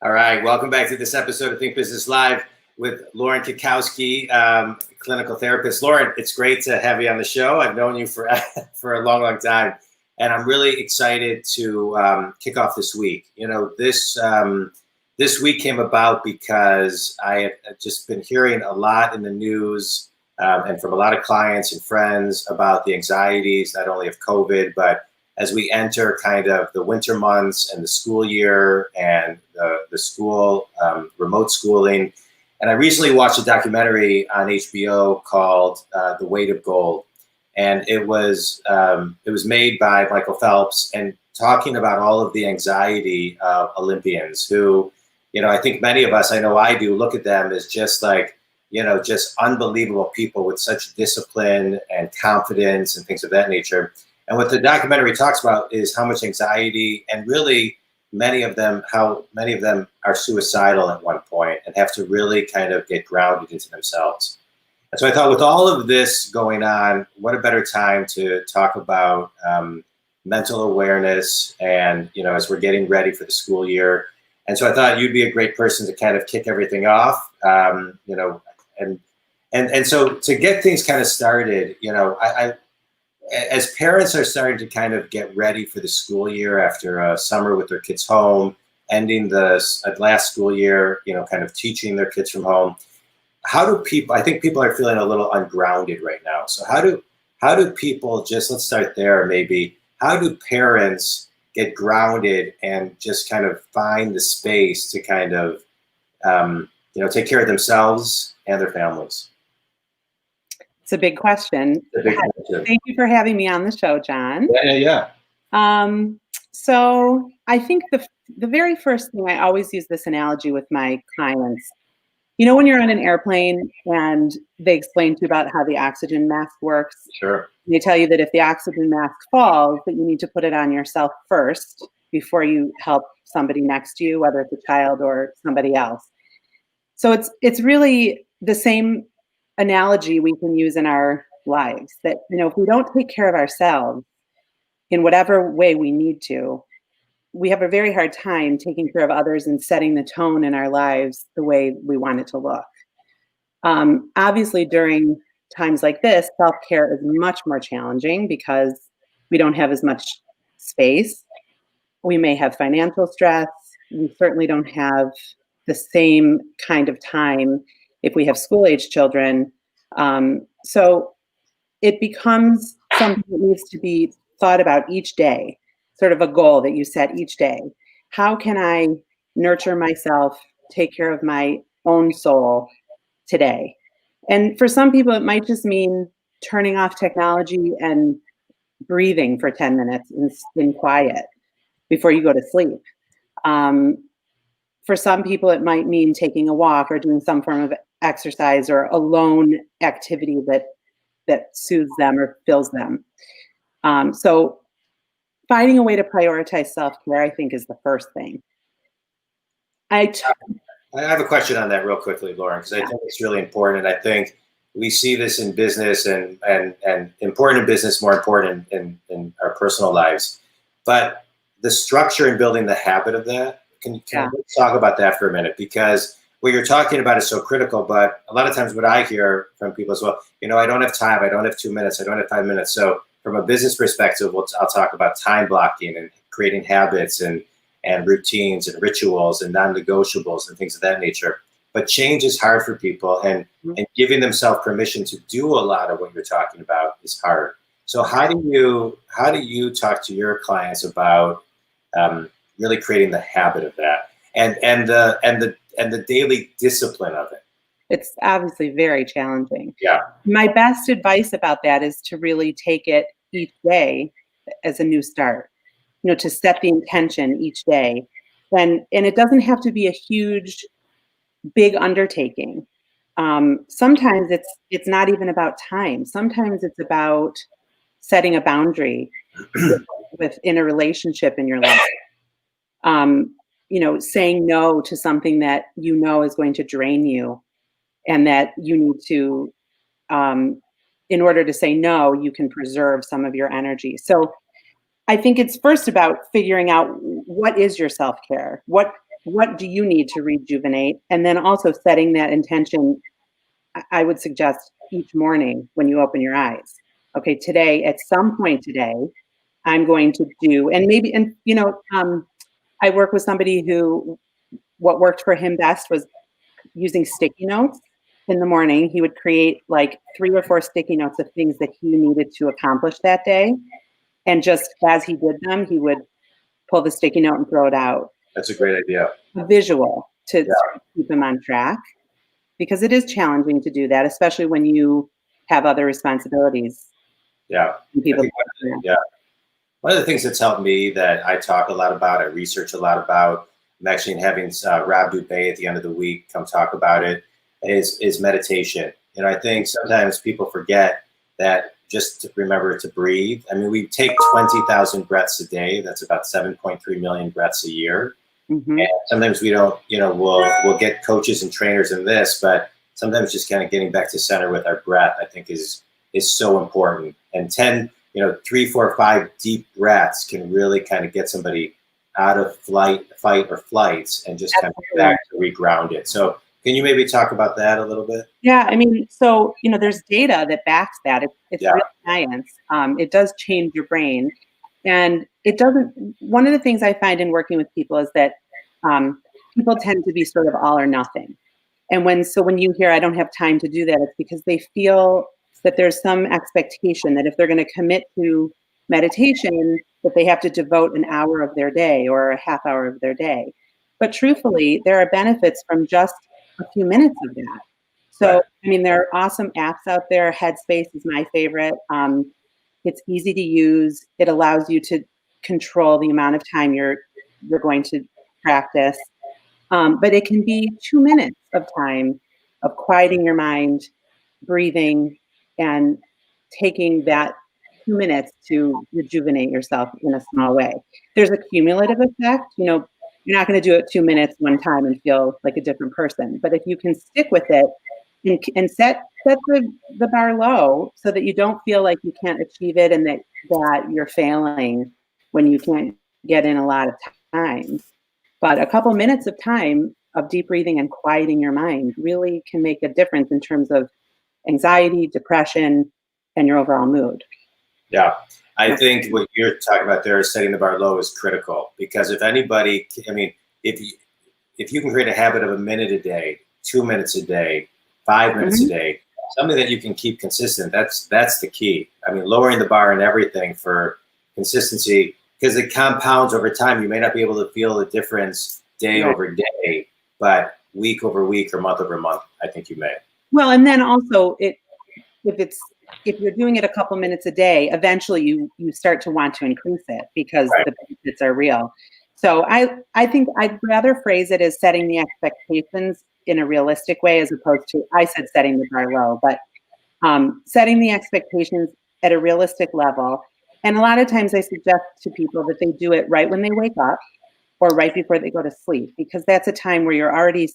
All right, welcome back to this episode of Think Business Live with Lauren Katkowsky, clinical therapist. Lauren, it's great to have you on the show. I've known you for for a long, long time, and I'm really excited to kick off this week. You know, this week came about because I had just been hearing a lot in the news and from a lot of clients and friends about the anxieties, not only of COVID, but as we enter kind of the winter months and the school year and the school remote schooling. And I recently watched a documentary on HBO called The Weight of Gold. And it was made by Michael Phelps and talking about all of the anxiety of Olympians who, you know, I think many of us, I know I do, look at them as just like, you know, just unbelievable people with such discipline and confidence and things of that nature. And what the documentary talks about is how much anxiety and really how many of them are suicidal at one point and have to really kind of get grounded into themselves. And so I thought with all of this going on, what a better time to talk about mental awareness and, you know, as we're getting ready for the school year. And so I thought you'd be a great person to kind of kick everything off, you know, and so to get things kind of started, you know, as parents are starting to kind of get ready for the school year after a summer with their kids home, ending the last school year, you know, kind of teaching their kids from home, I think people are feeling a little ungrounded right now. So how do people let's start there maybe, how do parents get grounded and just kind of find the space to kind of, you know, take care of themselves and their families? It's a big question. Thank you for having me on the show, John. Yeah. So I think the very first thing, I always use this analogy with my clients. You know, when you're on an airplane and they explain to you about how the oxygen mask works. Sure. They tell you that if the oxygen mask falls, that you need to put it on yourself first before you help somebody next to you, whether it's a child or somebody else. So it's really the same analogy we can use in our lives, that, you know, if we don't take care of ourselves in whatever way we need to, we have a very hard time taking care of others and setting the tone in our lives the way we want it to look. Obviously, during times like this, self-care is much more challenging because we don't have as much space. We may have financial stress. We certainly don't have the same kind of time if we have school-age children. So it becomes something that needs to be thought about each day, sort of a goal that you set each day. How can I nurture myself, take care of my own soul today? And for some people, it might just mean turning off technology and breathing for 10 minutes in quiet before you go to sleep. For some people, it might mean taking a walk or doing some form of exercise or a lone activity that soothes them or fills them. So finding a way to prioritize self-care, I think, is the first thing. I have a question on that real quickly, Lauren, because I think it's really important. I think we see this in business and important in business, more important in our personal lives. But the structure and building the habit of that, can we talk about that for a minute? Because what you're talking about is so critical, but a lot of times what I hear from people is, well, you know, I don't have time, I don't have 2 minutes, I don't have 5 minutes. So from a business perspective, I'll talk about time blocking and creating habits and routines and rituals and non-negotiables and things of that nature. But change is hard for people, and giving themselves permission to do a lot of what you're talking about is hard. So how do you talk to your clients about really creating the habit of that and the daily discipline of it? It's obviously very challenging. Yeah. My best advice about that is to really take it each day as a new start, you know, to set the intention each day. And it doesn't have to be a huge, big undertaking. Sometimes it's not even about time. Sometimes it's about setting a boundary within a relationship in your life. You know, saying no to something that you know is going to drain you, and that you need to, in order to say no, you can preserve some of your energy. So I think it's first about figuring out what is your self-care? What what do you need to rejuvenate? And then also setting that intention, I would suggest each morning when you open your eyes. Okay, today, at some point today, I'm going to do, and maybe, and I work with somebody who, what worked for him best was using sticky notes in the morning. He would create like 3 or 4 sticky notes of things that he needed to accomplish that day. And just as he did them, he would pull the sticky note and throw it out. That's a great idea. A visual to keep him on track, because it is challenging to do that, especially when you have other responsibilities. Yeah. People, One of the things that's helped me that I talk a lot about, I research a lot about, I'm actually having Rob Dubay at the end of the week come talk about it, is meditation. And I think sometimes people forget that just to remember to breathe. I mean, we take 20,000 breaths a day. That's about 7.3 million breaths a year. Mm-hmm. And sometimes we don't, we'll get coaches and trainers in this, but sometimes just kind of getting back to center with our breath, I think is so important. And 10, 3, 4, 5 deep breaths can really kind of get somebody out of fight or flights and just kind of back to reground it. So can you maybe talk about that a little bit? Yeah, I mean, so, there's data that backs that. It's real science. It does change your brain. And it doesn't, one of the things I find in working with people is that people tend to be sort of all or nothing. And when you hear, I don't have time to do that, it's because they feel that there's some expectation that if they're going to commit to meditation, that they have to devote an hour of their day or a half hour of their day. But truthfully, there are benefits from just a few minutes of that. So, I mean, there are awesome apps out there. Headspace is my favorite. It's easy to use. It allows you to control the amount of time you're going to practice. But it can be 2 minutes of time of quieting your mind, breathing, and taking that 2 minutes to rejuvenate yourself in a small way. There's a cumulative effect. You're not going to do it 2 minutes one time and feel like a different person. But if you can stick with it and set the bar low so that you don't feel like you can't achieve it and that you're failing when you can't get in a lot of time. But a couple minutes of time of deep breathing and quieting your mind really can make a difference in terms of anxiety, depression, and your overall mood. Yeah. I think what you're talking about there is setting the bar low is critical, because if anybody, I mean, if you can create a habit of a minute a day, 2 minutes a day, 5 minutes a day, something that you can keep consistent, that's the key. I mean, lowering the bar and everything for consistency, because it compounds over time. You may not be able to feel the difference day over day, but week over week or month over month, I think you may. Well, and then also if you're doing it a couple minutes a day, eventually you start to want to increase it because the benefits are real. So I think I'd rather phrase it as setting the expectations in a realistic way, as opposed to, I said setting the bar low, but setting the expectations at a realistic level. And a lot of times I suggest to people that they do it right when they wake up or right before they go to sleep, because that's a time where you're already,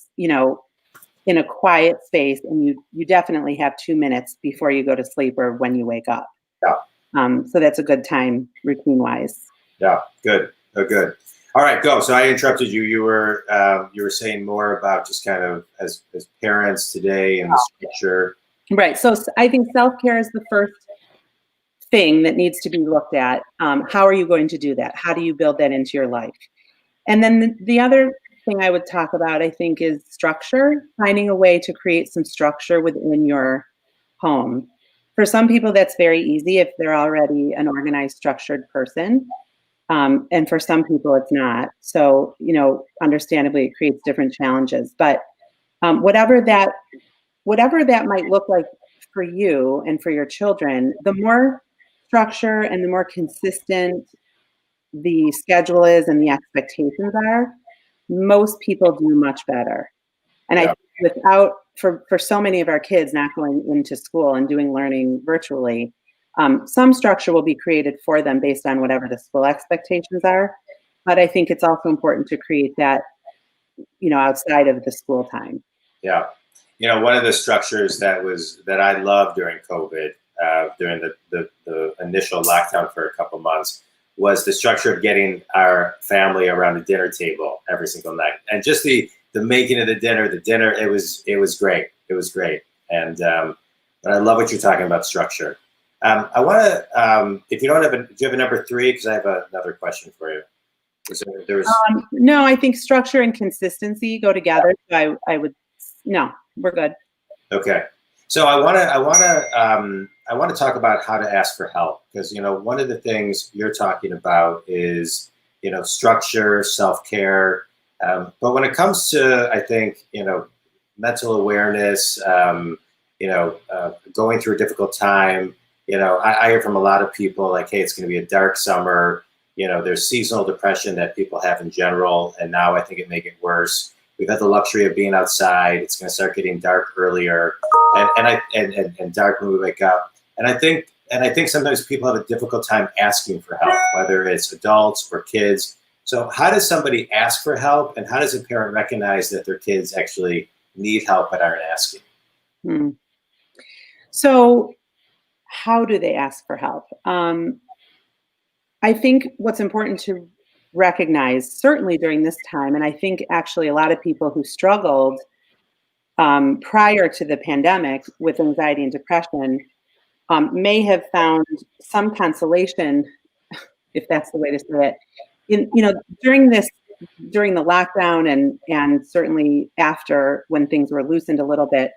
in a quiet space, and you definitely have 2 minutes before you go to sleep or when you wake up. Yeah. So that's a good time routine wise. Yeah. Good. Oh, good. All right, go. So I interrupted you. You were saying more about just kind of as parents today and the structure. Right. So I think self-care is the first thing that needs to be looked at. How are you going to do that? How do you build that into your life? And then the other thing I would talk about, I think, is structure, finding a way to create some structure within your home. For some people, that's very easy if they're already an organized, structured person. And for some people, it's not. So, understandably, it creates different challenges. But whatever that might look like for you and for your children, the more structure and the more consistent the schedule is and the expectations are, most people do much better. And I think for so many of our kids not going into school and doing learning virtually, some structure will be created for them based on whatever the school expectations are. But I think it's also important to create that, outside of the school time. Yeah. One of the structures that I loved during COVID, during the initial lockdown for a couple months, was the structure of getting our family around a dinner table every single night, and just the making of the dinner. It was great. It was great, and but I love what you're talking about structure. I want to, if you don't have do you have a number 3? Because I have another question for you. No, I think structure and consistency go together. So I would, no, we're good. Okay. So I want to talk about how to ask for help, because, one of the things you're talking about is, structure, self-care. But when it comes to, I think, mental awareness, going through a difficult time, I hear from a lot of people like, hey, it's going to be a dark summer. There's seasonal depression that people have in general, and now I think it may get worse. We've had the luxury of being outside. It's going to start getting dark earlier, and dark when we wake up. And I think sometimes people have a difficult time asking for help, whether it's adults or kids. So how does somebody ask for help, and how does a parent recognize that their kids actually need help but aren't asking? So how do they ask for help? I think what's important to recognize, certainly during this time, and I think actually a lot of people who struggled prior to the pandemic with anxiety and depression may have found some consolation, if that's the way to say it, during the lockdown and certainly after, when things were loosened a little bit.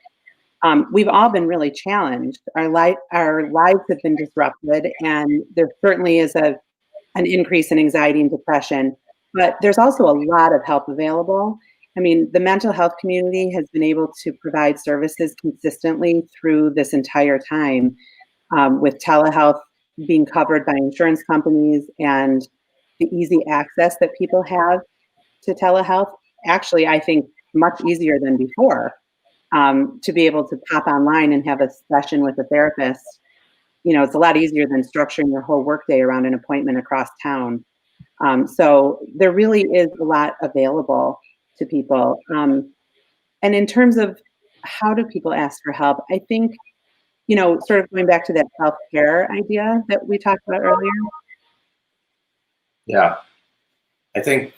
We've all been really challenged. Our lives have been disrupted, and there certainly is an increase in anxiety and depression, but there's also a lot of help available. I mean, the mental health community has been able to provide services consistently through this entire time, with telehealth being covered by insurance companies and the easy access that people have to telehealth. Actually, I think much easier than before, to be able to pop online and have a session with a therapist. It's a lot easier than structuring your whole workday around an appointment across town. So there really is a lot available to people. And in terms of how do people ask for help, I think, sort of going back to that self-care idea that we talked about earlier. Yeah. I think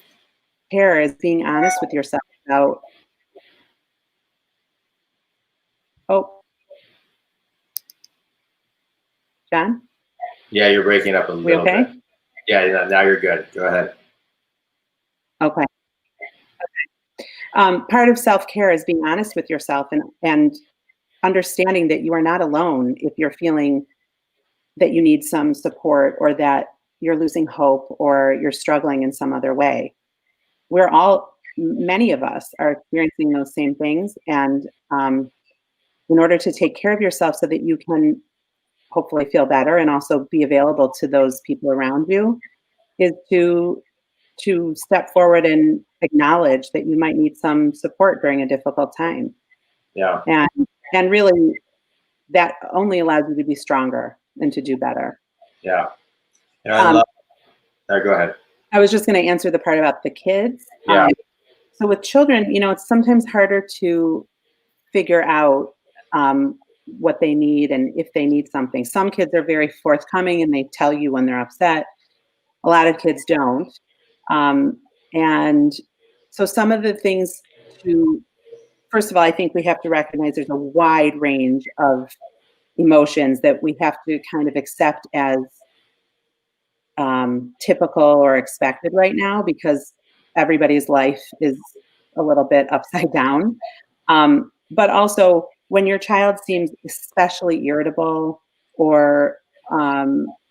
Care is being honest with yourself about, oh, John? Yeah, you're breaking up a little bit. Yeah, now you're good. Go ahead. Okay. Part of self-care is being honest with yourself and understanding that you are not alone if you're feeling that you need some support, or that you're losing hope, or you're struggling in some other way. Many of us are experiencing those same things. And in order to take care of yourself so that you can hopefully feel better and also be available to those people around you, is to step forward and acknowledge that you might need some support during a difficult time. Yeah. And really, that only allows you to be stronger and to do better. Yeah. I love. Go ahead. I was just going to answer the part about the kids. Yeah. So with children, it's sometimes harder to figure out what they need and if they need something. Some kids are very forthcoming and they tell you when they're upset. A lot of kids don't. And so some of the things first of all, I think we have to recognize there's a wide range of emotions that we have to kind of accept as typical or expected right now, because everybody's life is a little bit upside down. But also, when your child seems especially irritable or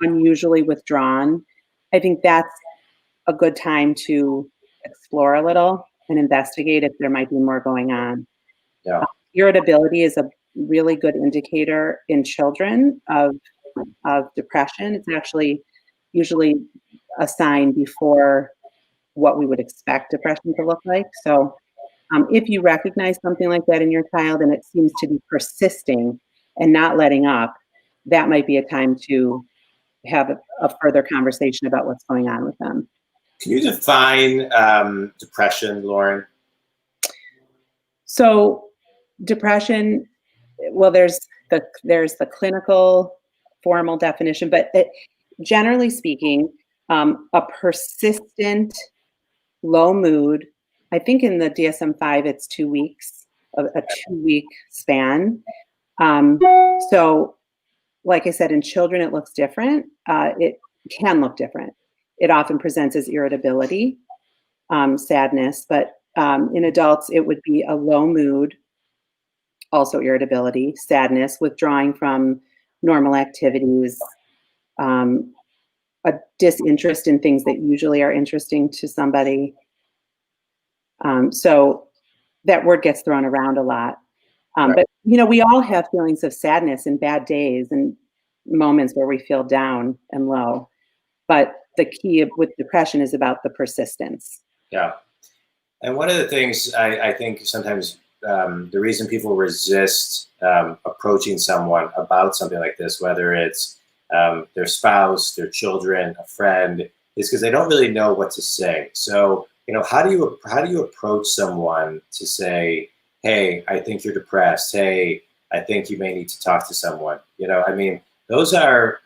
unusually withdrawn, I think that's a good time to explore a little and investigate if there might be more going on. Yeah. Irritability is a really good indicator in children of depression. It's actually usually a sign before what we would expect depression to look like. So if you recognize something like that in your child and it seems to be persisting and not letting up, that might be a time to have a further conversation about what's going on with them. Can you define depression, Lauren? So depression, well, there's the clinical formal definition, but generally speaking, A persistent low mood. I think in the DSM-5, it's 2 weeks, a 2-week span. Um, so, like I said, in children, it looks different. It can look different. It often presents as irritability, sadness, but in adults, it would be a low mood, also irritability, sadness, withdrawing from normal activities, um, a disinterest in things that usually are interesting to somebody. So that word gets thrown around a lot. Right. But, we all have feelings of sadness and bad days and moments where we feel down and low. But the key with depression is about the persistence. Yeah. And one of the things I think sometimes the reason people resist approaching someone about something like this, whether it's their spouse, their children, a friend, is because they don't really know what to say. So, how do you approach someone to say, "Hey, I think you're depressed. Hey, I think you may need to talk to someone." I mean, those are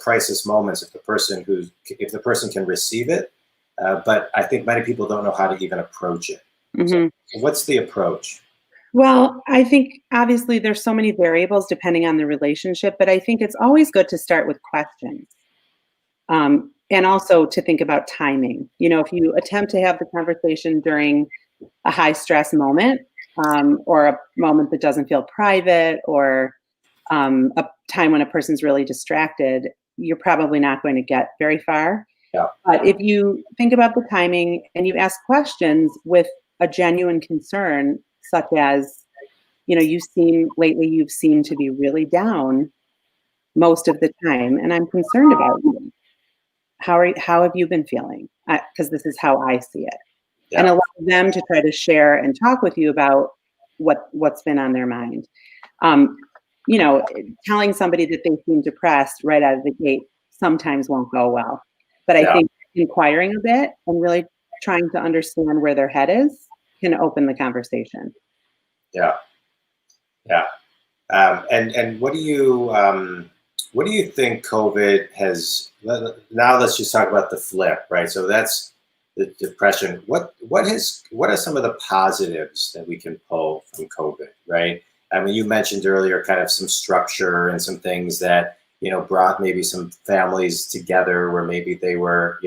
priceless moments if the person can receive it. But I think many people don't know how to even approach it. Mhm. So what's the approach? Well, I think obviously there's so many variables depending on the relationship, but I think it's always good to start with questions. And also to think about timing. If you attempt to have the conversation during a high stress moment, or a moment that doesn't feel private, or a time when a person's really distracted, you're probably not going to get very far. Yeah. But if you think about the timing and you ask questions with a genuine concern, such as, you've seemed to be really down most of the time, and I'm concerned about you. How have you been feeling? Because this is how I see it. And Yeah. allow them to try to share and talk with you about what's been on their mind. Um, Telling somebody that they seem depressed right out of the gate sometimes won't go well. But I Yeah. think inquiring a bit and really trying to understand where their head is can open the conversation. Yeah. Yeah. And what do you think COVID has? Now let's just talk about the flip, right? So that's the depression. What are some of the positives that we can pull from COVID, right? I mean, you mentioned earlier kind of some structure and some things that brought maybe some families together where maybe they were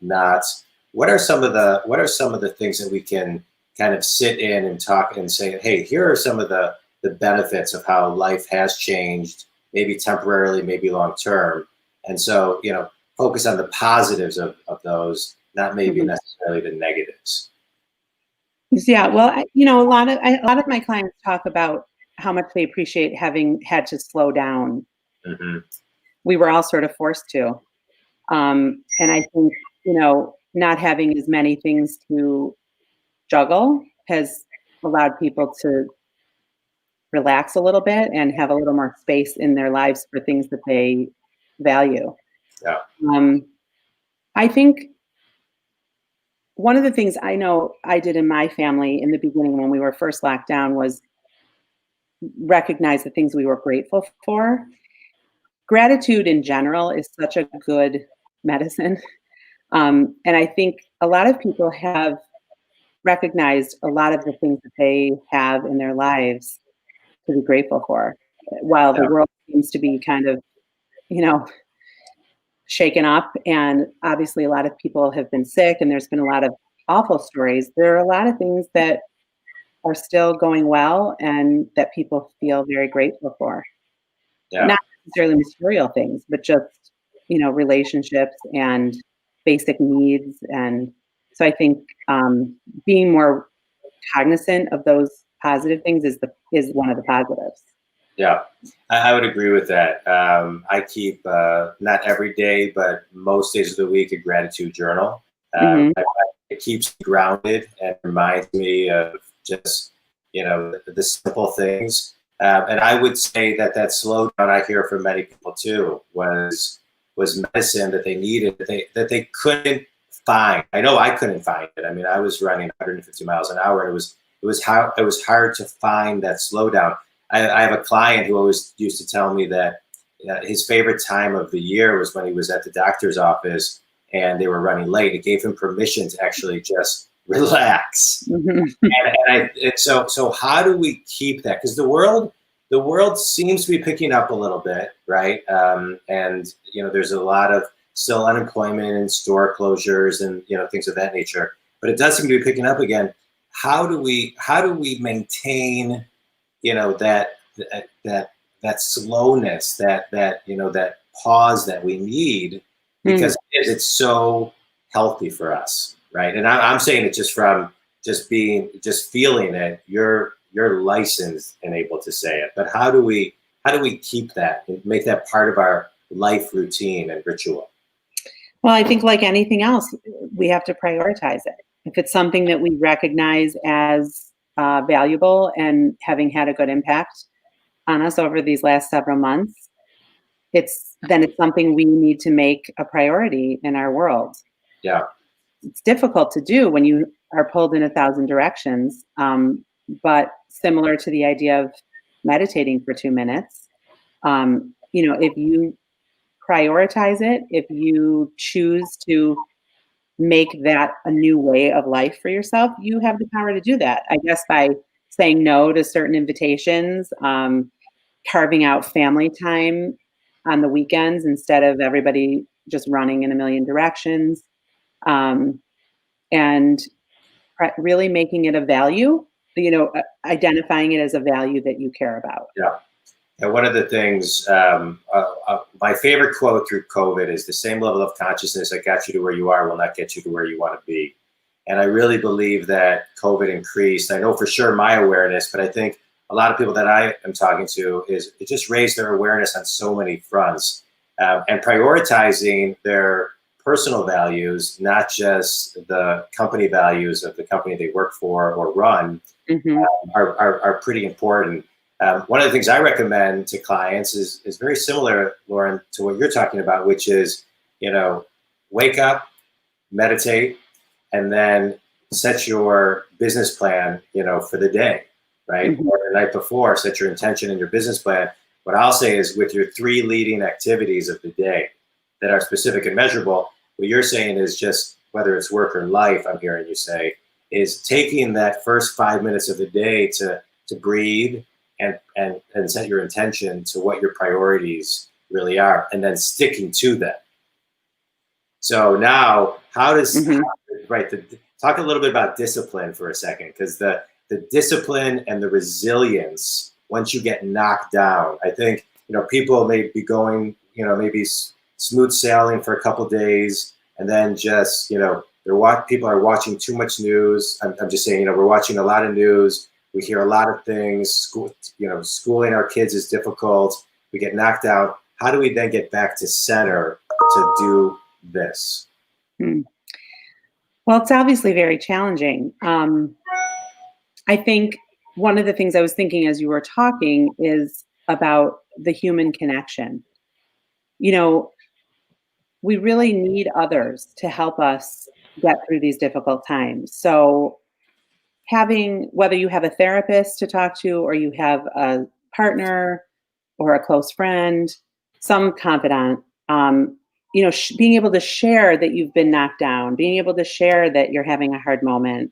not. What are some of the things that we can kind of sit in and talk and say, hey, here are some of the benefits of how life has changed, maybe temporarily, maybe long term. And so, focus on the positives of those, not maybe Mhm. necessarily the negatives. Yeah, well, a lot of my clients talk about how much they appreciate having had to slow down. Hmm. We were all sort of forced to. And I think, not having as many things to juggle has allowed people to relax a little bit and have a little more space in their lives for things that they value. Yeah. Um, I think one of the things I know I did in my family in the beginning when we were first locked down was recognize the things we were grateful for. Gratitude in general is such a good medicine. And I think a lot of people have recognized a lot of the things that they have in their lives to be grateful for, while the Yeah. world seems to be kind of, you know, shaken up. And obviously, a lot of people have been sick, and there's been a lot of awful stories. There are a lot of things that are still going well and that people feel very grateful for. Yeah. Not necessarily material things, but just, relationships and basic needs. And so I think being more cognizant of those positive things is one of the positives. Yeah, I would agree with that. I keep not every day, but most days of the week a gratitude journal. Hmm. It keeps me grounded and reminds me of just the simple things. And I would say that slowdown I hear from many people too was medicine that they needed that they couldn't find. I know I couldn't find it. I mean, I was running 150 miles an hour, and it was hard to find that slowdown. I have a client who always used to tell me that his favorite time of the year was when he was at the doctor's office and they were running late. It gave him permission to actually just relax. So how do we keep that? Because the world seems to be picking up a little bit, right? And there's a lot of still unemployment and store closures and things of that nature. But it does seem to be picking up again. How do we maintain that slowness, that pause that we need, because it's so healthy for us, right? And I'm saying it just from just feeling it. You're licensed and able to say it, but how do we keep that and make that part of our life routine and ritual? Well, I think like anything else, we have to prioritize it. If it's something that we recognize as valuable and having had a good impact on us over these last several months, it's something we need to make a priority in our world. Yeah. It's difficult to do when you are pulled in 1,000 directions, but similar to the idea of meditating for 2 minutes, if you prioritize it, if you choose to make that a new way of life for yourself, you have the power to do that. I guess by saying no to certain invitations, carving out family time on the weekends instead of everybody just running in a million directions, and really making it a value, identifying it as a value that you care about. Yeah. And one of the things, my favorite quote through COVID is, the same level of consciousness that got you to where you are will not get you to where you want to be. And I really believe that COVID increased, I know for sure my awareness, but I think a lot of people that I am talking to, is it just raised their awareness on so many fronts, and prioritizing their personal values, not just the company values of the company they work for or run, are pretty important. One of the things I recommend to clients is very similar, Lauren, to what you're talking about, which is, wake up, meditate, and then set your business plan, for the day, right? Or the night before, set your intention and your business plan. What I'll say is, with your 3 leading activities of the day that are specific and measurable, what you're saying is just, whether it's work or life, I'm hearing you say, is taking that first 5 minutes of the day to breathe, and set your intention to what your priorities really are, and then sticking to them. So now, how does talk a little bit about discipline for a second, because the discipline and the resilience, once you get knocked down, I think people may be going maybe smooth sailing for a couple of days, and then just people are watching too much news. I'm just saying, we're watching a lot of news. We hear a lot of things. Schooling our kids is difficult. We get knocked out. How do we then get back to center to do this? Well, it's obviously very challenging. I think one of the things I was thinking as you were talking is about the human connection. We really need others to help us get through these difficult times. So whether you have a therapist to talk to, or you have a partner or a close friend, some confidant, being able to share that you've been knocked down, being able to share that you're having a hard moment,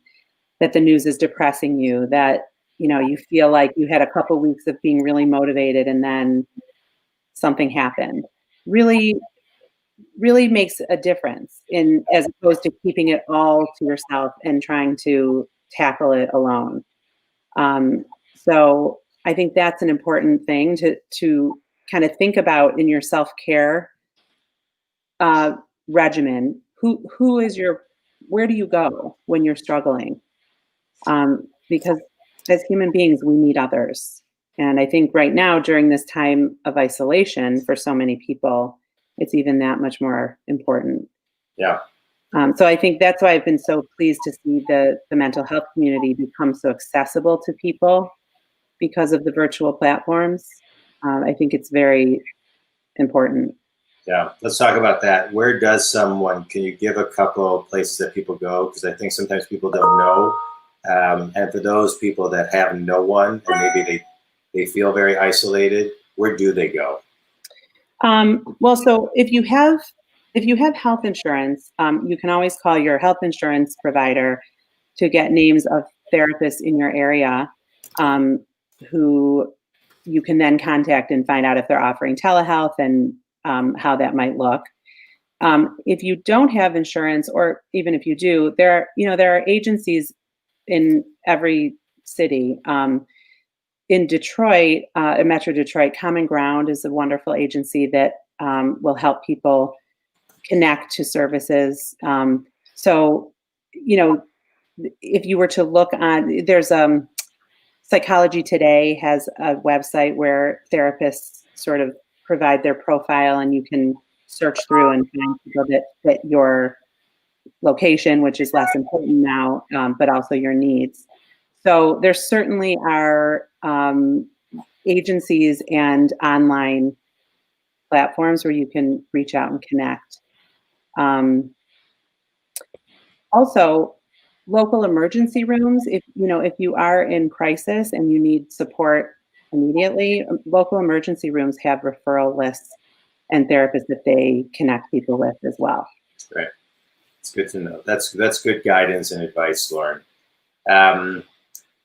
that the news is depressing you, that, you feel like you had a couple weeks of being really motivated and then something happened, really, really makes a difference as opposed to keeping it all to yourself and trying to tackle it alone. So I think that's an important thing to kind of think about in your self-care regimen. Where do you go when you're struggling? Because as human beings, we need others. And I think right now, during this time of isolation for so many people, it's even that much more important. Yeah. So I think that's why I've been so pleased to see the mental health community become so accessible to people because of the virtual platforms. I think it's very important. Yeah, let's talk about that. Where does can you give a couple places that people go? Because I think sometimes people don't know. And for those people that have no one, and maybe they feel very isolated, where do they go? Well, so if you have health insurance, you can always call your health insurance provider to get names of therapists in your area, who you can then contact and find out if they're offering telehealth and how that might look. If you don't have insurance, or even if you do, there are agencies in every city. In Detroit, in Metro Detroit, Common Ground is a wonderful agency that will help people connect to services. So, if you were to look on, there's Psychology Today has a website where therapists sort of provide their profile, and you can search through and find people that fit your location, which is less important now, but also your needs. So there certainly are agencies and online platforms where you can reach out and connect. Also, local emergency rooms, if you are in crisis and you need support immediately, local emergency rooms have referral lists and therapists that they connect people with as well. Right. It's good to know. That's good guidance and advice, Lauren.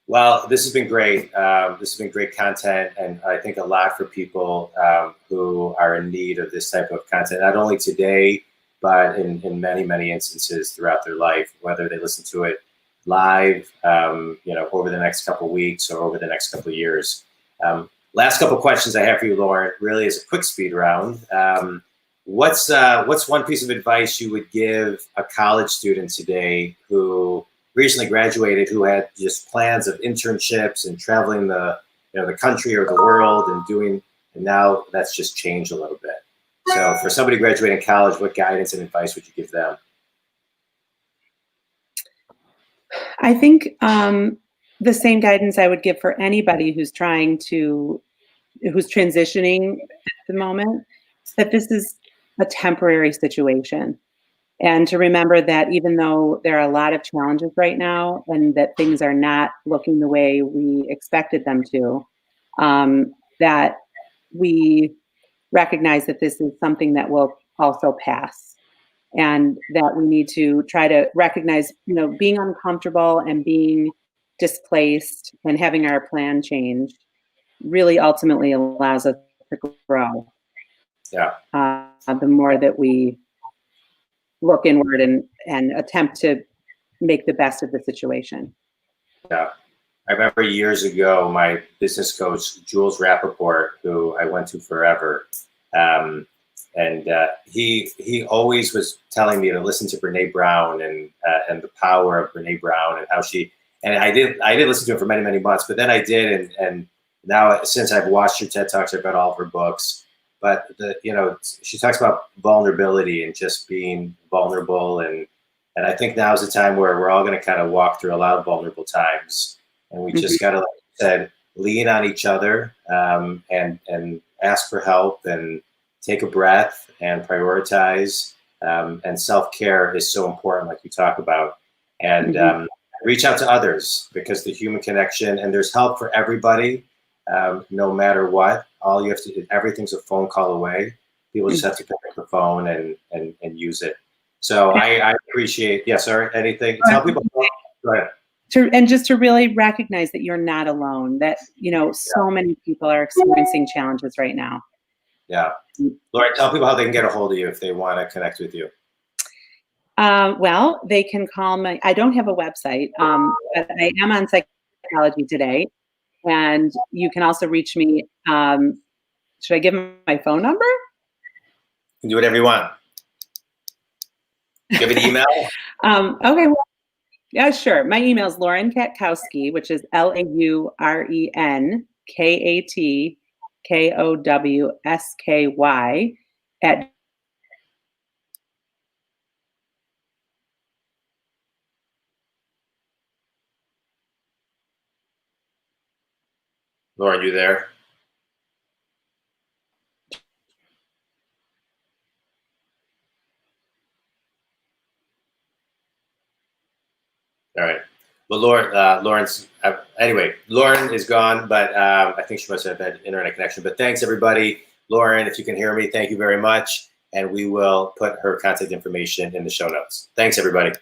Well, this has been great. This has been great content, and I think a lot for people who are in need of this type of content, not only today, but in many, many instances throughout their life, whether they listen to it live, over the next couple of weeks or over the next couple of years. Last couple of questions I have for you, Lauren, really is a quick speed round. What's one piece of advice you would give a college student today who recently graduated, who had just plans of internships and traveling the country or the world and now that's just changed a little bit? So for somebody graduating college, what guidance and advice would you give them? I think the same guidance I would give for anybody who's transitioning at the moment, that this is a temporary situation. And to remember that even though there are a lot of challenges right now and that things are not looking the way we expected them to, that we recognize that this is something that will also pass, and that we need to try to recognize, being uncomfortable and being displaced and having our plan changed really ultimately allows us to grow. Yeah. The more that we look inward and attempt to make the best of the situation. Yeah. I remember years ago, my business coach, Jules Rappaport, who I went to forever, he always was telling me to listen to Brene Brown and the power of Brene Brown and how I did listen to it for many, many months, but then I did. And now since I've watched her TED Talks, I've read all of her books, but she talks about vulnerability and just being vulnerable. And I think now is the time where we're all going to kind of walk through a lot of vulnerable times. And we just got to, like you said, lean on each other, and ask for help and take a breath and prioritize. And self-care is so important, like you talk about. And reach out to others, because the human connection, and there's help for everybody, no matter what. All you have to do, everything's a phone call away. People just have to pick up the phone and use it. So I appreciate, anything. Tell people, go ahead. And just to really recognize that you're not alone, that, so many people are experiencing challenges right now. Yeah. Laura, tell people how they can get a hold of you if they want to connect with you. Well, they can call I don't have a website, but I am on Psychology Today. And you can also reach me. Should I give them my phone number? You can do whatever you want. Give an email. Okay. Well, yeah, sure. My email is Lauren Katkowsky, which is LaurenKatkowsky at. Lauren, you there? All right. Well, Lauren's anyway. Lauren is gone, but I think she must have had internet connection. But thanks, everybody. Lauren, if you can hear me, thank you very much. And we will put her contact information in the show notes. Thanks, everybody.